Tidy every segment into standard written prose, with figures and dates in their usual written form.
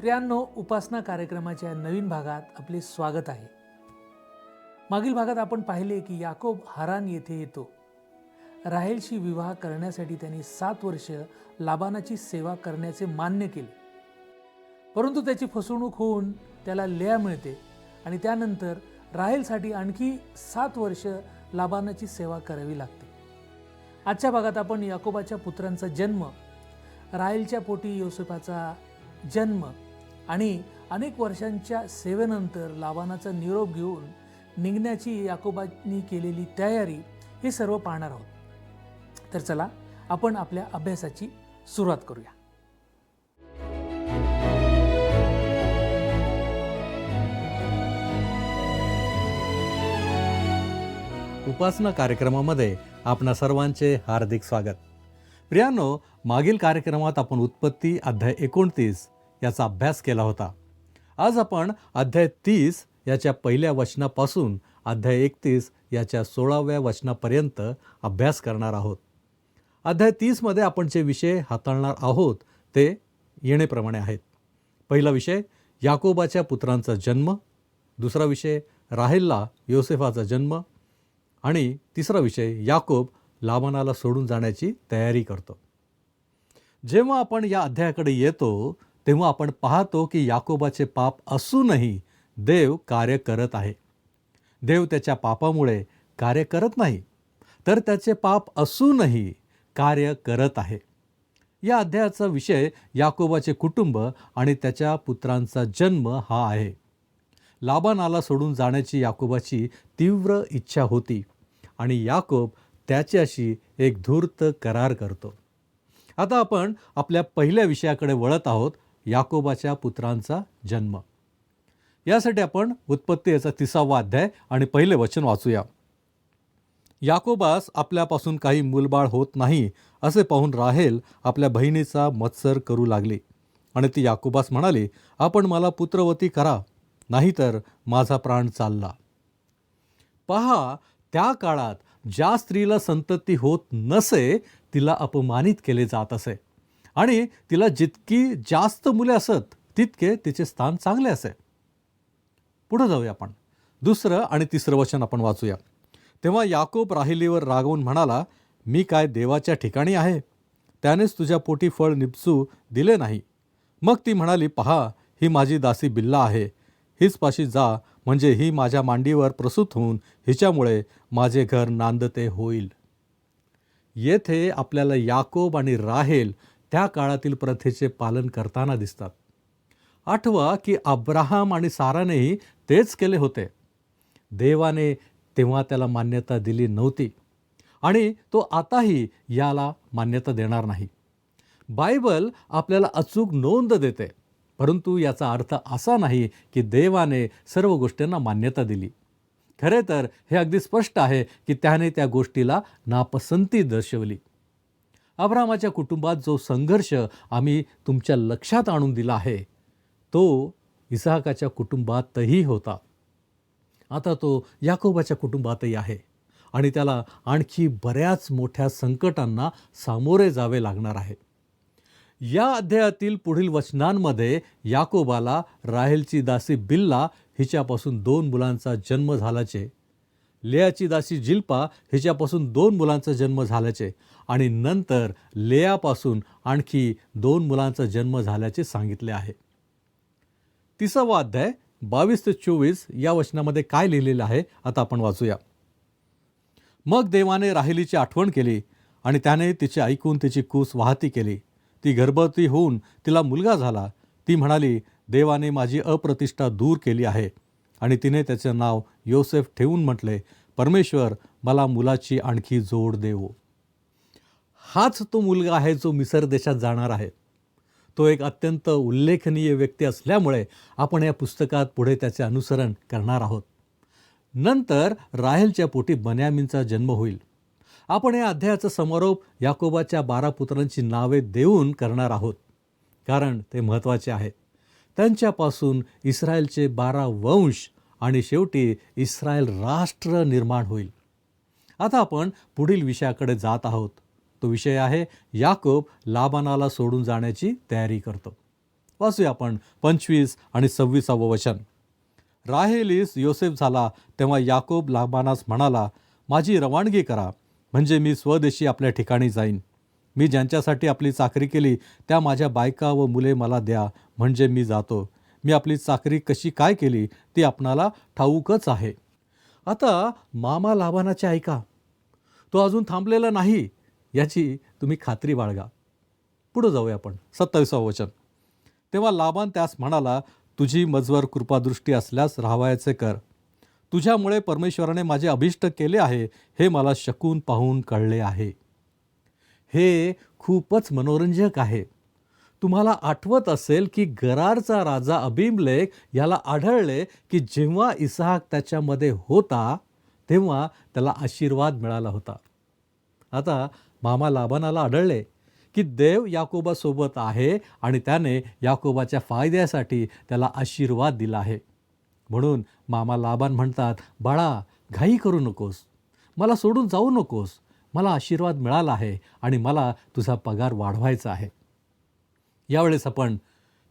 प्रियांनो, उपासना कार्यक्रमाच्या नवीन भागात आपले स्वागत आहे. मागील भागात आपण पाहिले की याकोब हारान येथे येतो. राहेलशी विवाह करण्यासाठी त्यांनी 7 वर्ष लाबानाची सेवा करण्याचे मान्य केले. परंतु त्याची फसवणूक होऊन त्याला लेया मिळते आणि त्यानंतर राहेलसाठी आणखी 7 वर्ष लाबानाची सेवा करावी लागते. आजच्या भागात आपण याकोबाच्या पुत्रांचा जन्म, राहेलच्या पोटी योसेफाचा जन्म आणि अनेक वर्षांच्या सेवेनंतर लाबानाचा निरोप घेऊन निघण्याची याकोबांनी केलेली तयारी हे सर्व पाहणार आहोत. तर चला आपण आपल्या अभ्यासाची सुरुवात करूया. उपासना कार्यक्रमामध्ये आपणा सर्वांचे हार्दिक स्वागत. प्रियांनो, मागील कार्यक्रमात आपण उत्पत्ती अध्याय 29 याचा अभ्यास केला होता. आज आपण अध्याय 30 याच्या पहिल्या वचनापासून अध्याय 31 याच्या 16व्या वचनापर्यंत अभ्यास करणार आहोत. अध्याय 30मध्ये आपण जे विषय हाताळणार आहोत ते येणेप्रमाणे आहेत. पहिला विषय याकोबाच्या पुत्रांचा जन्म, दुसरा विषय राहेलला योसेफाचा जन्म आणि तिसरा विषय याकोब लाबानाला सोडून जाण्याची तयारी करतो. जेव्हा आपण या अध्यायाकडे येतो तेव्हा आपण पाहतो की याकोबाचे पाप असूनही देव कार्य करत आहे. देव त्याच्या पापामुळे कार्य करत नाही, तर त्याचे पाप असूनही कार्य करत आहे. या अध्यायाचा विषय याकोबाचे कुटुंब आणि त्याच्या पुत्रांचा जन्म हा आहे. लाबानाला सोडून जाण्याची याकोबाची तीव्र इच्छा होती आणि याकोब त्याच्याशी एक धूर्त करार करतो. आता आपण आपल्या पहिल्या विषयाकडे वळत आहोत, याकोबाच्या पुत्रांचा जन्म. यासाठी आपण उत्पत्ती याचा 30वा अध्याय आणि पहिले वचन वाचूया. याकोबास आपल्यापासून काही मूलबाळ होत नाही असे पाहून राहेल आपल्या बहिणीचा मत्सर करू लागली आणि ती याकोबास म्हणाली, आपण मला पुत्रवती करा, नाहीतर माझा प्राण चालला. पहा, त्या काळात ज्या स्त्रीला संतती होत नसे तिला अपमानित केले जात असे आणि तिला जितकी जास्त मुले असत तितके तिचे स्थान चांगले असे. पुढे जाऊया आपण. दुसरं आणि तिसरं वचन आपण वाचूया. तेव्हा याकोब राहेलीवर रागवून म्हणाला, मी काय देवाच्या ठिकाणी आहे? त्यानेच तुझ्या पोटी फळ निपचू दिले नाही. मग ती म्हणाली, पहा, ही माझी दासी बिल्ला आहे. हीच पाशी जा, म्हणजे ही माझ्या मांडीवर प्रसूत होऊन हिच्यामुळे माझे घर नांदते होईल. येथे आपल्याला याकोब आणि राहेल त्या काळातील प्रथेचे पालन करताना दिसतात. आठवा की अब्राहम आणि सारानेही तेच केले होते. देवाने तेव्हा त्याला मान्यता दिली नव्हती आणि तो आताही याला मान्यता देणार नाही. बायबल आपल्याला अचूक नोंद देते, परंतु याचा अर्थ असा नाही की देवाने सर्व गोष्टींना मान्यता दिली. खरे तर हे अगदी स्पष्ट आहे की त्याने त्या गोष्टीला नापसंती दर्शवली. अब्राहमाच्या कुटुंबात जो संघर्ष आम्ही तुमच्या लक्षात आणून दिला आहे तो इसाहाकाच्या कुटुंबातही होता. आता तो याकोबाच्या कुटुंबातही आहे आणि त्याला आणखी बऱ्याच मोठ्या संकटांना सामोरे जावे लागणार आहे. या अध्यायातील पुढील वचनांमध्ये याकोबाला राहेलची दासी बिल्ला हिच्यापासून 2 मुलांचा जन्म झाल्याचे, लेयाची दासी जिल्पा हिच्यापासून 2 मुलांचा जन्म झाल्याचे आणि नंतर लेयापासून आणखी 2 मुलांचा जन्म झाल्याचे सांगितले आहे. 30वा अध्याय 22 ते 24 या वचनामध्ये काय लिहिलेलं आहे आता आपण वाचूया. मग देवाने राहेलीची आठवण केली आणि त्याने तिचे ऐकून तिची कूस वाहती केली. ती गर्भवती होऊन तिला मुलगा झाला. ती म्हणाली, देवाने माझी अप्रतिष्ठा दूर केली आहे आणि तिने त्याचे नाव योसेफ ठेवून म्हटले, परमेश्वर मला मुलाची आणखी जोड देवो. हाच तो मुलगा आहे जो मिसर देशात जाणार आहे. तो एक अत्यंत उल्लेखनीय व्यक्ती असल्यामुळे आपण या पुस्तकात पुढे त्याचे अनुसरण करणार आहोत. नंतर राहेलच्या पोटी बन्यामीनचा जन्म होईल. आपण या अध्यायाचा समारोप याकोबाच्या 12 पुत्रांची नावे देऊन करणार आहोत, कारण ते महत्त्वाचे आहे. त्यांच्यापासून इस्रायलचे 12 वंश आणि शेवटी इस्रायल राष्ट्र निर्माण होईल. आता आपण पुढील विषयाकडे जात आहोत. तो विषय आहे याकोब लाबानाला सोडून जाण्याची तयारी करतो. वाचूया आपण 25 आणि 26 वचन. राहेलीस योसेफ झाला तेव्हा याकोब लाबानास म्हणाला, माझी रवानगी करा, म्हणजे मी स्वदेशी आपल्या ठिकाणी जाईन. मी ज्यांच्यासाठी आपली चाकरी केली त्या माझ्या बायका व मुले मला द्या, म्हणजे मी जातो. मी आपली चाकरी कशी काय केली ती आपणाला ठाऊकच आहे. आता मामा लाबानाचे ऐका. तो अजून थांबलेला नाही याची तुम्ही खात्री बाळगा. पुढे जाऊया आपण 27 वचन. तेव्हा लाबान त्यास म्हणाला, तुझी मजवर कृपादृष्टी असल्यास राहावयाचे कर. तुझ्यामुळे परमेश्वराने माझे अभिष्ट केले आहे हे मला शकून पाहून कळले आहे. हे खूपच मनोरंजक आहे. तुम्हाला आठवत असेल की गरारचा राजा अबीमेलेक याला आढळले की जेव्हा इसहाक त्याच्यामध्ये होता तेव्हा त्याला आशीर्वाद मिळाला होता. आता मामा लाबानाला आढळले की देव याकोबासोबत आहे आणि त्याने याकोबाच्या फायद्यासाठी त्याला आशीर्वाद दिला आहे. म्हणून मामा लाबान म्हणतात, बाळा घाई करू नकोस, मला सोडून जाऊ नकोस. मला आशीर्वाद मिळाला आहे आणि मला तुझा पगार वाढवायचा आहे. यावेळेस आपण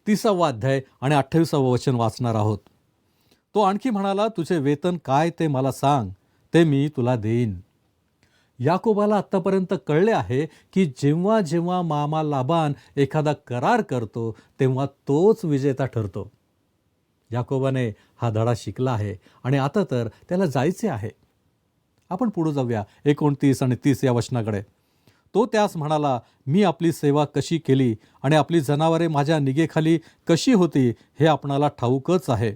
30 अध्याय आणि 28 वचन वाचणार आहोत. तो आणखी म्हणाला, तुझे वेतन काय ते मला सांग, ते मी तुला देईन. याकोबाला आत्तापर्यंत कळले आहे की जेव्हा जेव्हा मामा लाबान एखादा करार करतो तेव्हा तोच विजेता ठरतो. याकोबाने हा धडा शिकला आहे आणि आता तर त्याला जायचे आहे. आपण पुढे जाऊया 29 आणि 30 या वचनाकडे. तो त्यास म्हणाला, मी आपली सेवा कशी केली आणि आपली जनावरे माझ्या निगेखाली कशी होती हे आपणाला ठाऊकच आहे.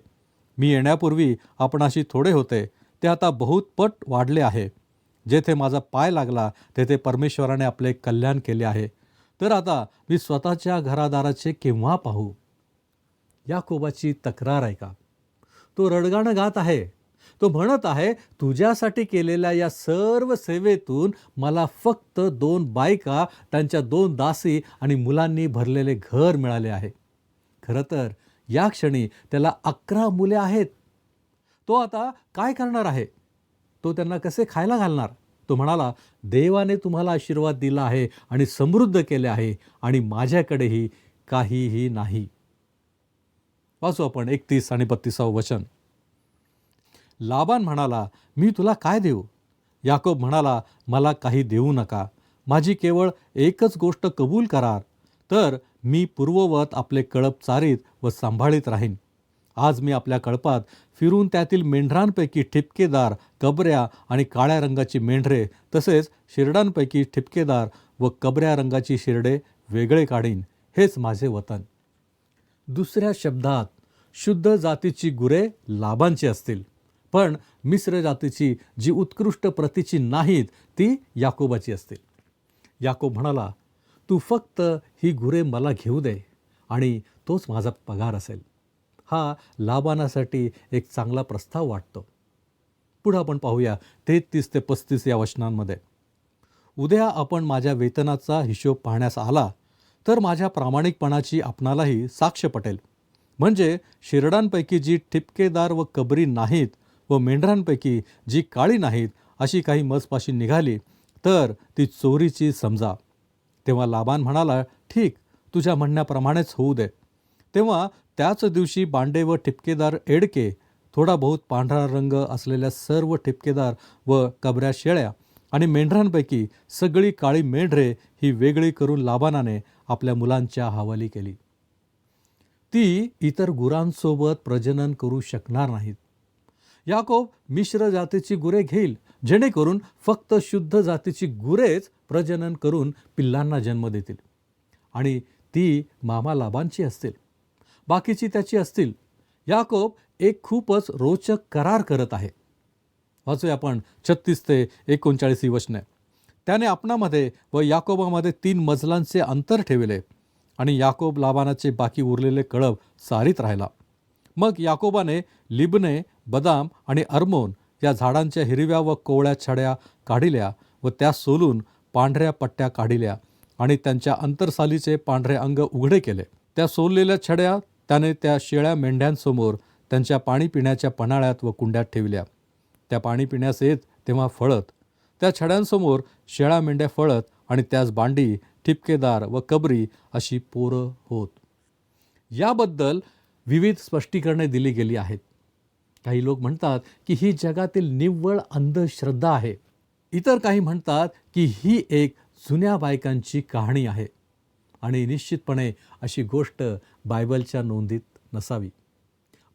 मी येण्यापूर्वी आपणाशी थोडे होते, ते आता बहुत पट वाढले आहे. जेथे माझा पाय लागला तेथे परमेश्वराने आपले कल्याण केले आहे. तर आता मी स्वतःच्या घरादाराचे केव्हा पाहू. याकोबाची तक्रार ऐका. तो रडगाणं गात आहे. तो म्हणत आहे, तुझ्यासाठी केलेल्या या सर्व सेवेतून मला फक्त 2 बायका, त्यांच्या 2 दासी आणि मुलांनी भरलेले घर मिळाले आहे. खरं तर या क्षणी त्याला 11 मुले आहेत. तो आता काय करणार आहे? तो त्यांना कसे खायला घालणार? तो म्हणाला, देवाने तुम्हाला आशीर्वाद दिला आहे आणि समृद्ध केले आहे आणि माझ्याकडेही काहीही नाही. वाचू आपण 31 आणि 32 वचन. लाबान म्हणाला, मी तुला काय देऊ? याकोब म्हणाला, मला काही देऊ नका. माझी केवळ एकच गोष्ट कबूल करा, तर मी पूर्ववत आपले कळप चारीत व सांभाळीत राहीन. आज मी आपल्या कळपात फिरून त्यातील मेंढरांपैकी ठिपकेदार, कबऱ्या आणि काळ्या रंगाची मेंढरे तसेच शिरडांपैकी ठिपकेदार व कबऱ्या रंगाची शिरडे वेगळे काढीन. हेच माझे वतन. दुसऱ्या शब्दात शुद्ध जातीची गुरे लाबांची असतील, पण मिश्र जातीची जी उत्कृष्ट प्रतीची नाहीत ती याकोबाची असतील. याकोब म्हणाला, तू फक्त ही गुरे मला घेऊ दे आणि तोच माझा पगार असेल. हा लाबानासाठी एक चांगला प्रस्ताव वाटतो. पुढे आपण पाहूया 33 ते 35 या वचनांमध्ये. उद्या आपण माझ्या वेतनाचा हिशोब पाहण्यास आला तर माझ्या प्रामाणिकपणाची आपणालाही साक्ष पटेल. म्हणजे शिरडांपैकी जी ठिपकेदार व कबरी नाहीत व मेंढरांपैकी जी काळी नाहीत अशी काही मजपाशी निघाली तर ती चोरीची समजा. तेव्हा लाबान म्हणाला, ठीक, तुझ्या म्हणण्याप्रमाणेच होऊ दे. तेव्हा त्याच दिवशी बांडे व ठिपकेदार एडके, थोडा बहुत पांढरा रंग असलेल्या सर्व ठिपकेदार व कबऱ्या शेळ्या आणि मेंढरांपैकी सगळी काळी मेंढरे ही वेगळी करून लाबानाने आपल्या मुलांच्या हवाली केली. ती इतर गुरांसोबत प्रजनन करू शकणार नाहीत. याकोब मिश्र जातीची गुरे घेईल, जेणेकरून फक्त शुद्ध जातीची गुरेच प्रजनन करून पिल्लांना जन्म देतील आणि ती मामा लाबांची असतील, बाकीची त्याची असतील. याकोब एक खूपच रोचक करार करत आहे. वाचूया आपण 36 ते 39 वचने. त्याने आपणामध्ये व याकोबामध्ये 3 मजलांचे अंतर ठेवले आणि याकोब लाबानाचे बाकी उरलेले कळप चारीत राहिला. मग याकोबाने लिबने, बदाम आणि अर्मोन या झाडांच्या हिरव्या व कोवळ्या छड्या काढिल्या व त्या सोलून पांढऱ्या पट्ट्या काढिल्या आणि त्यांच्या अंतरसालीचे पांढरे अंग उघडे केले. त्या सोललेल्या छड्या त्याने त्या शेळ्या मेंढ्यांसमोर त्यांच्या पाणी पिण्याच्या पन्हाळ्यात व कुंड्यात ठेवल्या. त्या पाणी पिण्यास येत तेव्हा फळत. त्या छड्यांसमोर शेळ्या मेंढ्या फळत आणि त्यास बांडी, ठिपकेदार व कबरी अशी पोरं होत. याबद्दल विविध स्पष्टीकरणे दिली गेली आहेत. काही लोक म्हणतात की ही जगातील निव्वळ अंधश्रद्धा आहे. इतर काही म्हणतात की ही एक जुन्या बायकांची कहाणी आहे आणि निश्चितपणे अशी गोष्ट बायबलच्या नोंदीत नसावी.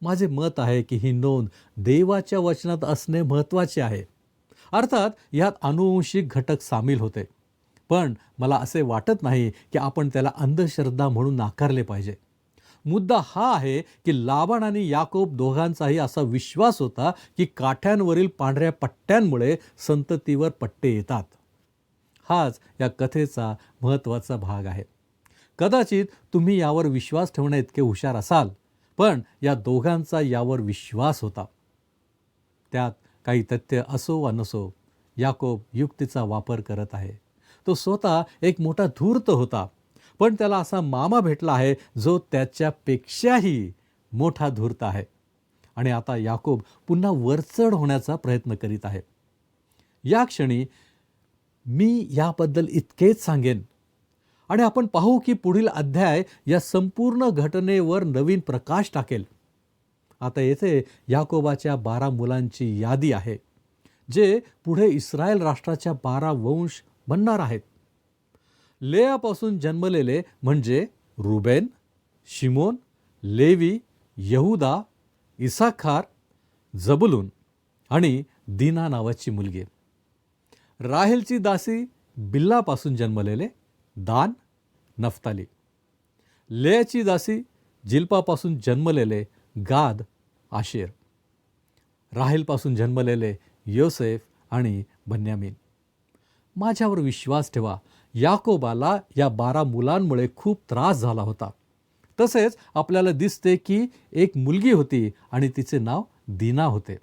माझे मत आहे की ही नोंद देवाच्या वचनात असणे महत्त्वाचे आहे. अर्थात यात अनुवंशिक घटक सामील होते, पण मला असे वाटत नाही की आपण त्याला अंधश्रद्धा म्हणून नाकारले पाहिजे. मुद्दा हा आहे की लाबान आणि याकोब दोघांचाही असा विश्वास होता की काठ्यांवरील पांढऱ्या पट्ट्यांमुळे संततीवर पट्टे येतात. हाच या कथेचा महत्त्वाचा भाग आहे. कदाचित तुम्ही यावर विश्वास ठेवण्याइतके हुशार असाल, पण या दोघांचा यावर विश्वास होता. त्यात काही तथ्य असो वा नसो, याकोब युक्तीचा वापर करत आहे. तो स्वतः एक मोठा धूर्त होता, पण त्याला असा मामा भेटला आहे जो त्याच्यापेक्षाही मोठा धूर्त आहे. आणि आता याकोब पुन्हा वरचढ होण्याचा प्रयत्न करीत आहे. या क्षणी मी याबद्दल इतकेच सांगेन आणि आपण पाहू की पुढील अध्याय या संपूर्ण घटनेवर नवीन प्रकाश टाकेल. आता येथे याकोबाच्या 12 मुलांची यादी आहे, जे पुढे इस्रायल राष्ट्राच्या 12 वंश बनणार आहेत. लेयापासून जन्मलेले म्हणजे रुबेन, शिमोन, लेवी, यहुदा, इसाखार, जबुलून आणि दीना नावाची मुलगी. राहेलची दासी बिल्लापासून जन्मलेले दान, नफ्ताली. लेयाची दासी जिल्पापासून जन्मलेले गाद, आशेर. राहेलपासून जन्मलेले योसेफ आणि बन्यामीन. माझ्यावर विश्वास ठेवा, याकोबाला या 12 मुलांमुळे खूप त्रास झाला होता. तसेच आपल्याला दिसते की एक मुलगी होती आणि तिचे नाव दीना होते.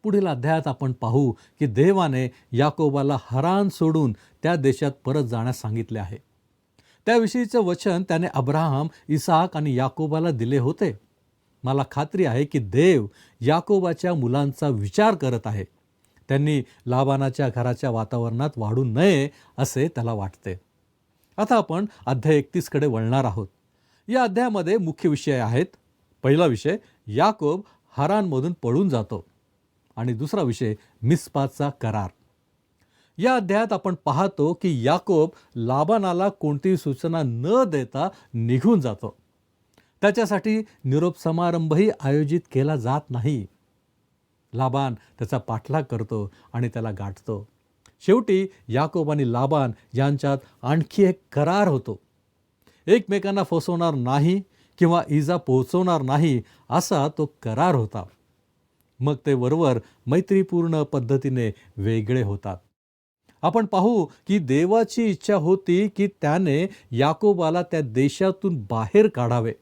पुढील अध्यायात आपण पाहू की देवाने याकोबाला हरान सोडून त्या देशात परत जाण्यास सांगितले आहे. त्याविषयीचं वचन त्याने अब्राहम, इसाक आणि याकोबाला दिले होते. मला खात्री आहे की देव याकोबाच्या मुलांचा विचार करत आहे. त्यांनी लाबानाच्या घराच्या वातावरणात वाढू नये असे त्याला वाटते. आता आपण अध्याय 31 कडे वळणार आहोत. या अध्यायामध्ये मुख्य विषय आहेत. पहिला विषय, याकोब हरानमधून पळून जातो आणि दुसरा विषय, मिस्पाचा करार. या अध्यायात आपण पाहतो की याकोब लाबानाला कोणतीही सूचना न देता निघून जातो. त्याच्यासाठी निरोप समारंभही आयोजित केला जात नाही. लाबान त्याचा पाठलाग करतो आणि त्याला गाठतो. शेवटी याकोब आणि लाबान यांच्यात आणखी एक करार होतो. एकमेकांना फसवणार नाही किंवा इजा पोहोचवणार नाही असा तो करार होता. मग ते वरवर मैत्रीपूर्ण पद्धतीने वेगळे होतात. आपण पाहू की देवाची इच्छा होती की त्याने याकोबाला त्या देशातून बाहेर काढावे.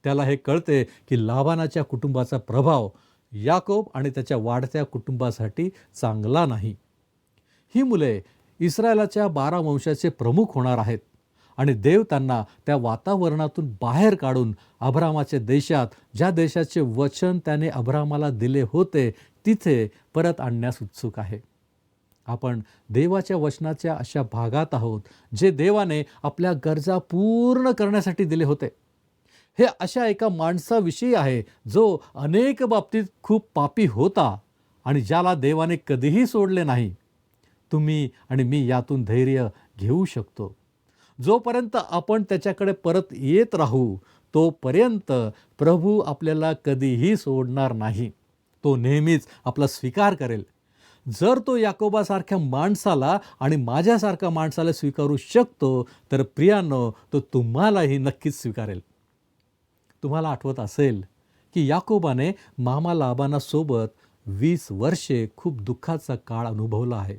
त्याला हे कळते की लाबानाच्या कुटुंबाचा प्रभाव याकोब आणि त्याच्या वाढत्या कुटुंबासाठी चांगला नाही. ही मुले इस्रायलाच्या 12 वंशाचे प्रमुख होणार आहेत आणि देव त्यांना त्या वातावरणातून बाहेर काढून अब्रामाच्या देशात, ज्या देशाचे वचन त्याने अब्रामाला दिले होते, तिथे परत आणण्यास उत्सुक आहे. आपण देवाच्या वचनाच्या अशा भागात आहोत जे देवाने आपल्या गरजा पूर्ण करण्यासाठी दिले होते. हे अशा एका माणसाविषयी आहे जो अनेक बाबतीत खूप पापी होता आणि ज्याला देवाने कधीही सोडले नाही. तुम्ही आणि मी यातून धैर्य घेऊ शकतो. जोपर्यंत आपण त्याच्याकडे परत येत राहू तोपर्यंत प्रभू आपल्याला कधीही सोडणार नाही. तो नेहमीच आपला स्वीकार करेल. जर तो याकोबासारख्या माणसाला आणि माझ्यासारख्या माणसाला स्वीकारू शकतो तर प्रियांनो, तो तुम्हालाही नक्कीच स्वीकारेल. तुम्हाला आठवत असेल की याकोबाने मामा लाबानासोबत 20 वर्षे खूप दुःखाचा काळ अनुभवला आहे.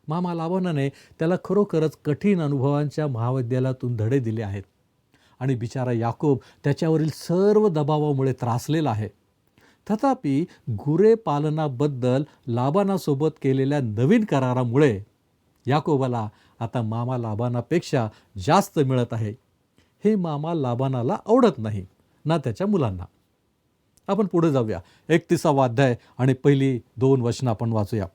मामा लाबानाने त्याला खरोखरच कठीण अनुभवांच्या महाविद्यालयातून धडे दिले आहेत आणि बिचारा याकोब त्याच्यावरील सर्व दबावामुळे त्रासलेला आहे. तथापि गुरे पालनाबद्दल लाबानासोबत केलेल्या नवीन करारामुळे याकोबाला आता मामा लाबानापेक्षा जास्त मिळत आहे. हे मामा लाबानाला आवडत नाही, ना त्याच्या मुलांना. आपण पुढे जाऊया. 31वा अध्याय आणि पहिली 2 वचनं आपण वाचूया.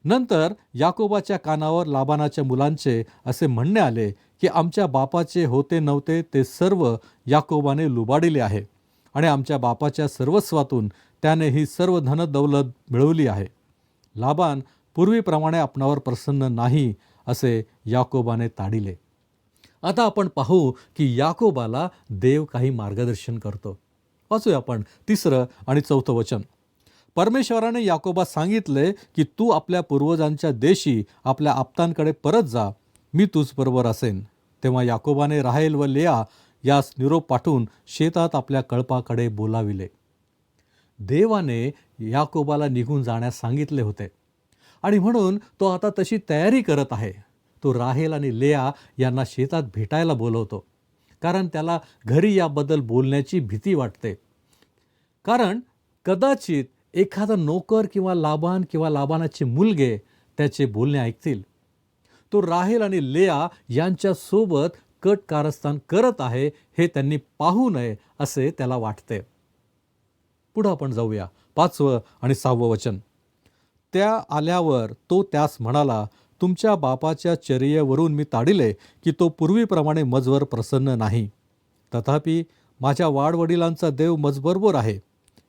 नंतर याकोबाच्या कानावर लाबानाच्या मुलांचे असे म्हणणे आले की आमच्या बापाचे होते नव्हते ते सर्व याकोबाने लुबाडिले आहे आणि आमच्या बापाच्या सर्वस्वातून त्याने ही सर्व धनदौलत मिळवली आहे. लाबान पूर्वीप्रमाणे आपणावर प्रसन्न नाही असे याकोबाने ताडिले. आता आपण पाहू की याकोबाला देव काही मार्गदर्शन करतो. वाचूया आपण 3 आणि 4 वचन. परमेश्वराने याकोबास सांगितले की तू आपल्या पूर्वजांच्या देशी आपल्या आप्तांकडे परत जा, मी तुझबरोबर असेन. तेव्हा याकोबाने राहेल व लेया यास निरोप पाठवून शेतात आपल्या कळपाकडे बोलाविले. देवाने याकोबाला निघून जाण्यास सांगितले होते आणि म्हणून तो आता तशी तयारी करत आहे. तो राहेल आणि लेया यांना शेतात भेटायला बोलवतो, कारण त्याला घरी याबद्दल बोलण्याची भीती वाटते. कारण कदाचित एखादा नोकर किंवा लाबानाचे मुलगे त्याचे बोलणे ऐकतील. तो राहेल आणि लेया यांच्यासोबत कट कारस्थान करत आहे हे त्यांनी पाहू नये असे त्याला वाटते. पुढं आपण जाऊया 5 आणि 6 वचन. त्या आल्यावर तो त्यास म्हणाला, तुमच्या बापाच्या चर्येवरून मी ताडिले की तो पूर्वीप्रमाणे मजवर प्रसन्न नाही. तथापि माझ्या वाडवडिलांचा देव मजबरोबर आहे.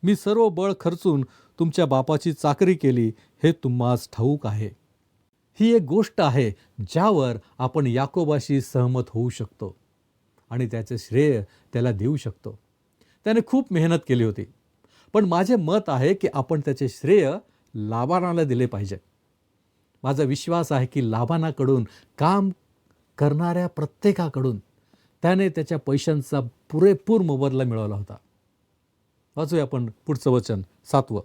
मी सर्व बळ खर्चून तुमच्या बापाची चाकरी केली हे तुम्हास ठाऊक आहे. ही एक गोष्ट आहे ज्यावर आपण याकोबाशी सहमत होऊ शकतो आणि त्याचे श्रेय त्याला देऊ शकतो. त्याने खूप मेहनत केली होती, पण माझे मत आहे की आपण त्याचे श्रेय लाबानाला दिले पाहिजे. माझा विश्वास आहे की लाबानाकडून काम करणाऱ्या प्रत्येकाकडून त्याने त्याच्या पैशांचा पुरेपूर मोबदला मिळवला होता. वाचूया आपण पुढचं वचन 7.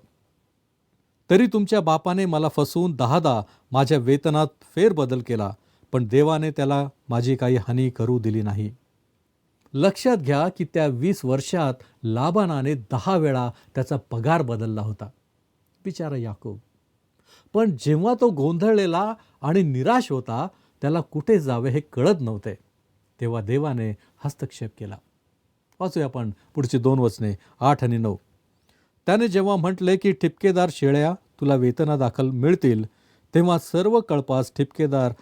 तरी तुमच्या बापाने मला फसवून 10 माझ्या वेतनात फेरबदल केला, पण देवाने त्याला माझी काही हानी करू दिली नाही. लक्षात घ्या की त्या 20 वर्षात लाबानाने 10 वेळा त्याचा पगार बदलला होता. बिचारा याकोब. पण जेव्हा तो गोंधळलेला आणि निराश होता, त्याला कुठे जावे हे कळत नव्हते, तेव्हा देवाने हस्तक्षेप केला. वाचूया आपण पुढची 2 वचने 8 आणि 9. त्याने जेव्हा म्हटले की ठिपकेदार शेळ्या तुला वेतनादाखल मिळतील, तेव्हा सर्व कळपास ठिपकेदार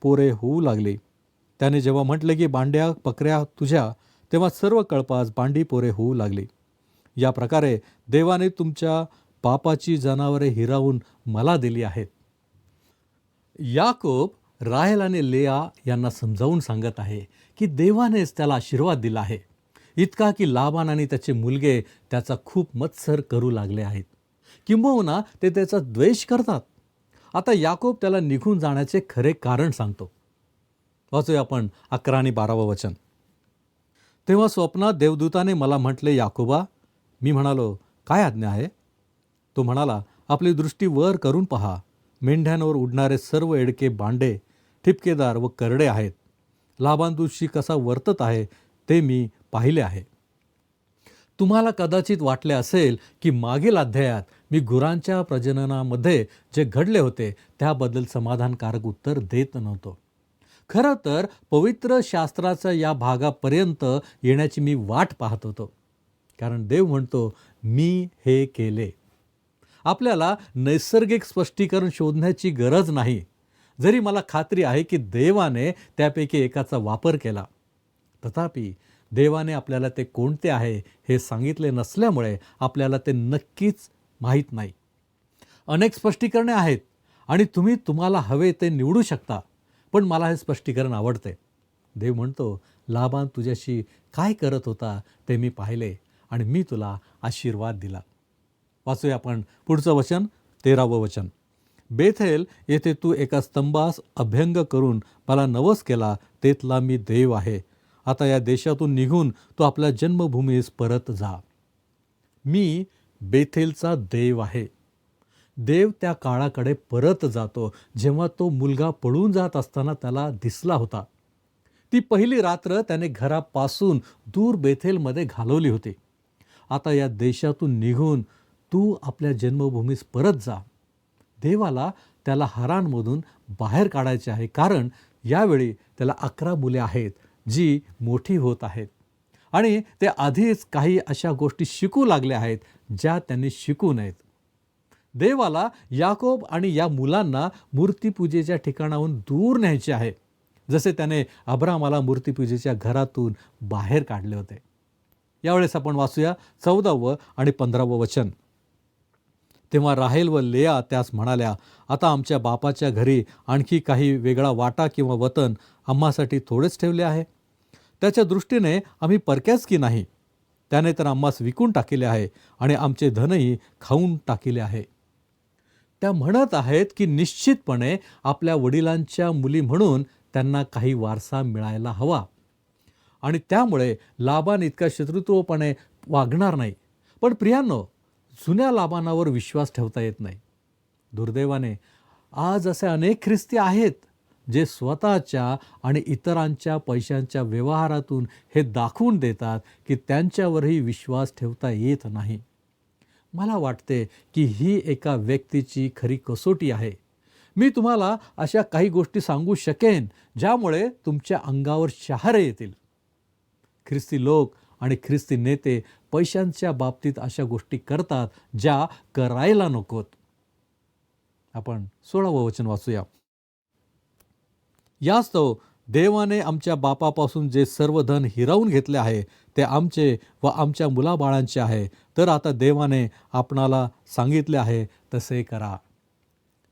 पोरे होऊ लागली. त्याने जेव्हा म्हटले की बांड्या पकऱ्या तुझ्या, तेव्हा सर्व कळपास बांडी पोरे होऊ लागली. या प्रकारे देवाने तुमच्या बापाची जनावरे हिरावून मला दिली आहेत. याकोब राहेल आणि लेया यांना समजावून सांगत आहे की देवानेच त्याला आशीर्वाद दिला आहे, इतका की लाबान आणि त्याचे मुलगे त्याचा खूप मत्सर करू लागले आहेत, किंबहुना ते त्याचा द्वेष करतात. आता याकोब त्याला निघून जाण्याचे खरे कारण सांगतो. वाचूया आपण 11 आणि 12 वचन. तेव्हा स्वप्नात देवदूताने मला म्हटले, याकोबा. मी म्हणालो, काय आज्ञा आहे? तो म्हणाला, आपली दृष्टी वर करून पहा. मेंढ्यांवर उडणारे सर्व एडके बांडे ठिपकेदार व करडे आहेत. लाबान तुझशी कसा वर्तत आहे ते मी पाहिले आहे. तुम्हाला कदाचित वाटले असेल की मागील अध्यायात मी गुरांच्या प्रजननामध्ये जे घडले होते त्याबद्दल समाधानकारक उत्तर देत नव्हतो. खरं तर पवित्र शास्त्राच्या या भागापर्यंत येण्याची मी वाट पाहत होतो, कारण देव म्हणतो, मी हे केले. आपल्याला नैसर्गिक स्पष्टीकरण शोधण्याची गरज नाही, जरी मला खात्री आहे की देवाने त्यापैकी एकाचा वापर केला. तथापि देवाने आपल्याला ते कोणते आहे हे सांगितले नसल्यामुळे आपल्याला ते नक्कीच माहीत नाही. अनेक स्पष्टीकरणे आहेत आणि तुम्ही तुम्हाला हवे ते निवडू शकता, पण मला हे स्पष्टीकरण आवडते. देव म्हणतो, लाबान तुझ्याशी काय करत होता ते मी पाहिले आणि मी तुला आशीर्वाद दिला. वाचूया आपण पुढचं वचन 13 वचन. बेथेल येथे तू एका स्तंभास अभ्यंग करून मला नवस केला, तेथला मी देव आहे. आता या देशातून निघून तो आपल्या जन्मभूमीस परत जा. मी बेथेलचा देव आहे. देव त्या काळाकडे परत जातो जेव्हा तो मुलगा पळून जात असताना त्याला दिसला होता. ती पहिली रात्र त्याने घरापासून दूर बेथेलमध्ये घालवली होती. आता या देशातून निघून तू आपल्या जन्मभूमीस परत जा. देवाला त्याला हारानमधून बाहेर काढायचे आहे, कारण यावेळी त्याला 11 मुले आहेत जी मोठी होत आहेत आणि ते आधीच काही अशा गोष्टी शिकू लागले आहेत ज्या त्यांनी शिकू नयेत. देवाला याकोब आणि या मुलांना मूर्तीपूजेच्या ठिकाणाहून दूर न्यायचे आहे, जसे त्याने अब्रामाला मूर्तीपूजेच्या घरातून बाहेर काढले होते. यावेळेस आपण वाचूया 14 आणि 15 वचन. तेव्हा राहेल व लेया त्यास म्हणाल्या, आता आमच्या बापाच्या घरी आणखी काही वेगळा वाटा किंवा वतन आम्हासाठी थोडेच ठेवले आहे. त्याच्या दृष्टीने आम्ही परक्याच की नाही. त्याने तर आम्हास विकून टाकिले आहे आणि आमचे धनही खाऊन टाकिले आहे. त्या म्हणत आहेत की निश्चितपणे आपल्या वडिलांच्या मुली म्हणून त्यांना काही वारसा मिळायला हवा आणि त्यामुळे लाबान इतका शत्रुत्वपणे वागणार नाही. पण प्रियांनो, जुन्या लाबानावर विश्वास ठेवता येत नाही. दुर्दैवाने आज असे अनेक ख्रिस्ती आहेत जे स्वतःच्या आणि इतरांच्या पैशांच्या व्यवहारातून हे दाखवून देतात की त्यांच्यावरही विश्वास ठेवता येत नाही. मला वाटते की ही एका व्यक्तीची खरी कसोटी आहे. मी तुम्हाला अशा काही गोष्टी सांगू शकेन ज्यामुळे तुमच्या अंगावर शहारे येतील. ख्रिस्ती लोक आणि ख्रिस्ती नेते पैशांच्या बाबतीत अशा गोष्टी करतात ज्या करायला नकोत. आपण 16 वचन वाचूया. यास्तव देवाने आमच्या बापापासून जे सर्व धन हिरावून घेतले आहे ते आमचे व आमच्या मुलाबाळांचे आहे. तर आता देवाने आपणाला सांगितले आहे तसे करा.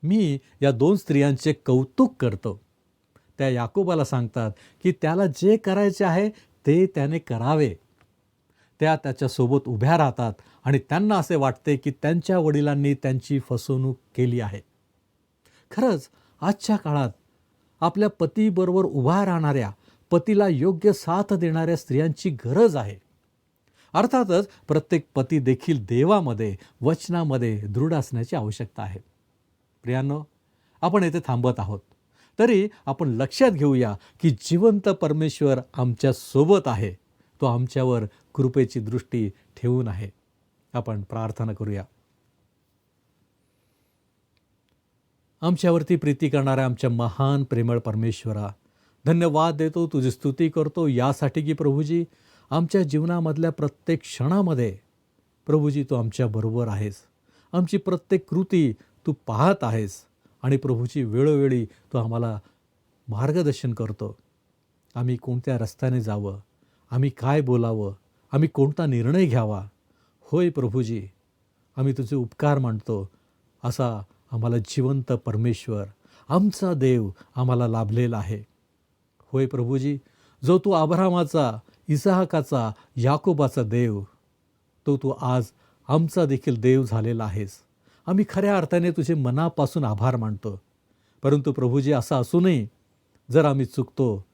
मी या 2 स्त्रियांचे कौतुक करतो. त्या याकोबाला सांगतात की त्याला जे करायचे आहे ते त्याने करावे. त्या त्याच्यासोबत उभ्या राहतात आणि त्यांना असे वाटते की त्यांच्या वडिलांनी त्यांची फसवणूक केली आहे. खरंच आजच्या काळात आपल्या पतीबरोबर उभा राहणाऱ्या, पतीला योग्य साथ देणाऱ्या स्त्रियांची गरज आहे. अर्थातच प्रत्येक पती देखील देवामध्ये, वचनामध्ये दृढ असण्याची आवश्यकता आहे. प्रियांनो, आपण येथे थांबत आहोत. तरी आपण लक्षात घेऊया की जिवंत परमेश्वर आमच्या सोबत आहे. तो आमच्यावर कृपेची दृष्टी ठेवून आहे. आपण प्रार्थना करूया. आमच्यावरती प्रीती करणाऱ्या आमच्या महान प्रेमळ परमेश्वरा, धन्यवाद देतो, तुझी स्तुती करतो यासाठी की प्रभूजी आमच्या जीवनामधल्या प्रत्येक क्षणामध्ये प्रभूजी तू आमच्याबरोबर आहेस. आमची प्रत्येक कृती तू पाहत आहेस आणि प्रभूची वेळोवेळी तू आम्हाला मार्गदर्शन करतो. आम्ही कोणत्या रस्त्याने जावं, आम्ही काय बोलावं, आम्ही कोणता निर्णय घ्यावा. होय प्रभूजी, आम्ही तुझे उपकार मानतो. असा आम्हाला जिवंत परमेश्वर, आमचा देव आम्हाला लाभलेला आहे. होय प्रभूजी, जो तू अब्राहामाचा, इसाहकाचा, याकोबाचा देव, तो तू आज आमचा देखील देव झालेला आहेस. आम्ही खऱ्या अर्थाने तुझे मनापासून आभार मानतो. परंतु प्रभूजी, असं असूनही जर आम्ही चुकतो,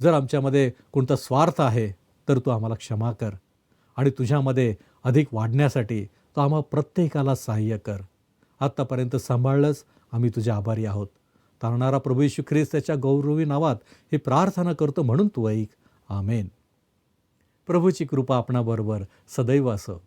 जर आमच्यामध्ये कोणता स्वार्थ आहे, तर तू आम्हाला क्षमा कर आणि तुझ्यामध्ये अधिक वाढण्यासाठी तू आम्हा प्रत्येकाला सहाय्य कर. आत्तापर्यंत सांभाळलंच, आम्ही तुझे आभारी आहोत. तारणारा प्रभू येशू ख्रिस्त त्याच्या गौरवी नावात हे प्रार्थना करतो म्हणून तू ऐक. आमेन. प्रभूची कृपा आपणाबरोबर सदैव असो.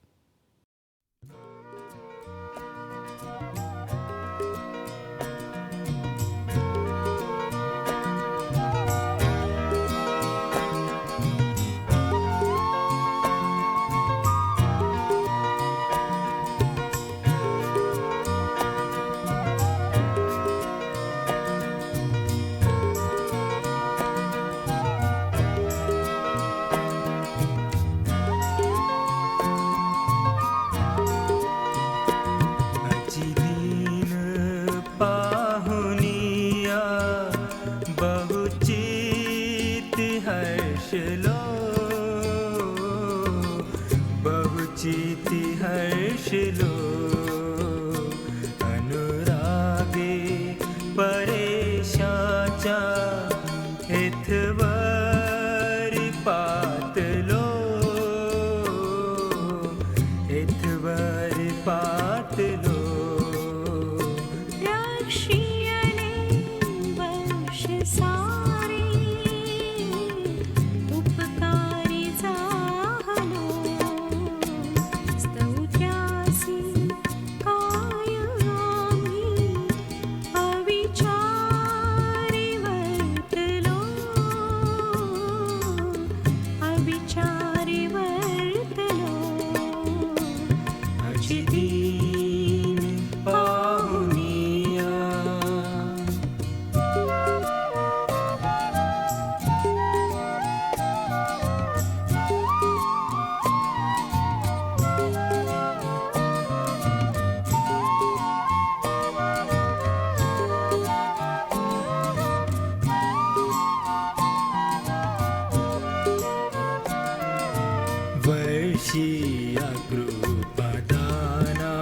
वर्षीया कृपादाना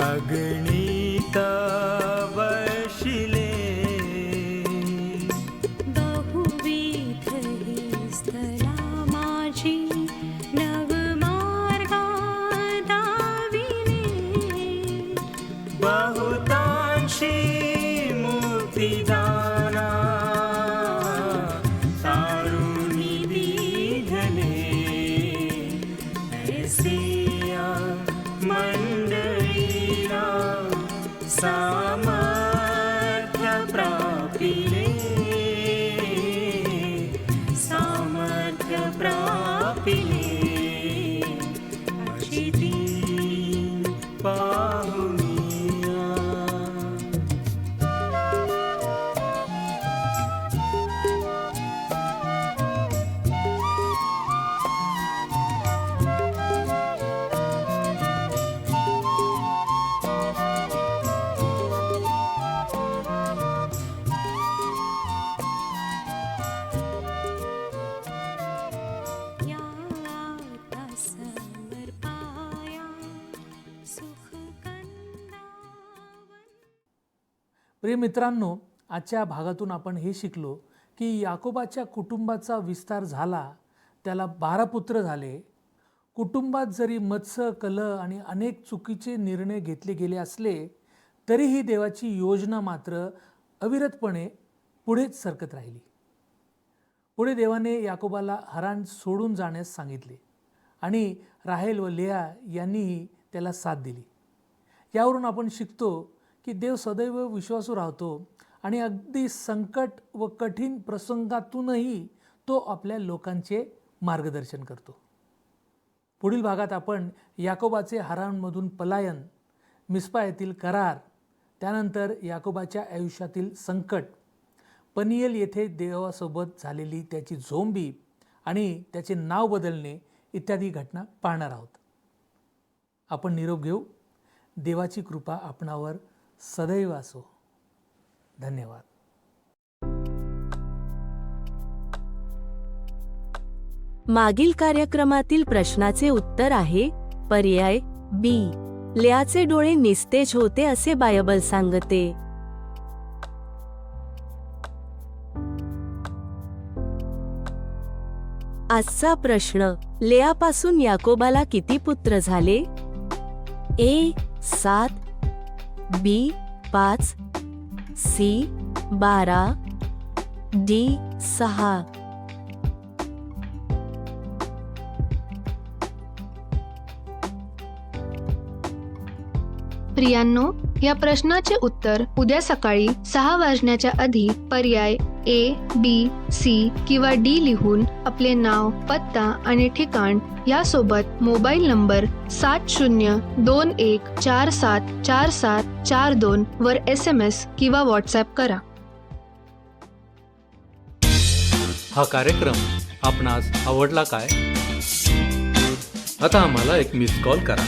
अगणित वर्षिले बहुविध ही स्थला माझी नवमार्गा दाविले बहुतांशी मुक्तिदाना तारुणी दीघले ऐसिया मंडळीला सामर्थ्य प्रापिले सामर्थ्य प्रापिले अशी ती पाहुनिया. या आता समर्पाया सुख कंदावन. प्रिय मित्रांनो, आजच्या भागातून आपण हे शिकलो की याकोबाच्या कुटुंबाचा विस्तार झाला, त्याला 12 पुत्र झाले. कुटुंबात जरी मत्स्य, कलह आणि अनेक चुकीचे निर्णय घेतले गेले असले तरीही देवाची योजना मात्र अविरतपणे पुढेच सरकत राहिली. पुढे देवाने याकोबाला हरान सोडून जाण्यास सांगितले आणि राहेल व लेया यांनीही त्याला साथ दिली. यावरून आपण शिकतो की देव सदैव विश्वासू राहतो आणि अगदी संकट व कठीण प्रसंगातूनही तो आपल्या लोकांचे मार्गदर्शन करतो. पुढील भागात आपण याकोबाचे हरानमधून पलायन, मिस्पा येथील करार, त्यानंतर याकोबाच्या आयुष्यातील संकट, पनिएल येथे देवासोबत झालेली त्याची झोंबी आणि त्याचे नाव बदलणे इत्यादी घटना पाहणार आहोत. आपण निरोप घेऊ. देवाची कृपा आपणावर सदैव असो. धन्यवाद. मागील कार्यक्रमातील प्रश्नाचे उत्तर आहे पर्याय बी. लेयाचे डोळे निस्तेज होते असे बायबल सांगते. आजचा प्रश्न, लेयापासून याकोबाला किती पुत्र झाले? ए 7, बी 5, सी 12, डी 6. प्रियांनो, या प्रश्नाचे उत्तर उद्या सकाळी 6 वाजण्याच्या आधी पर्याय ए, बी, सी किंवा डी लिहून आपले नाव, पत्ता आणि ठिकाण यासोबत मोबाईल नंबर 7021474742 वर SMS किंवा व्हॉट्सॲप करा. हा कार्यक्रम आपणास आवडला काय? आता आम्हाला एक मिस कॉल करा.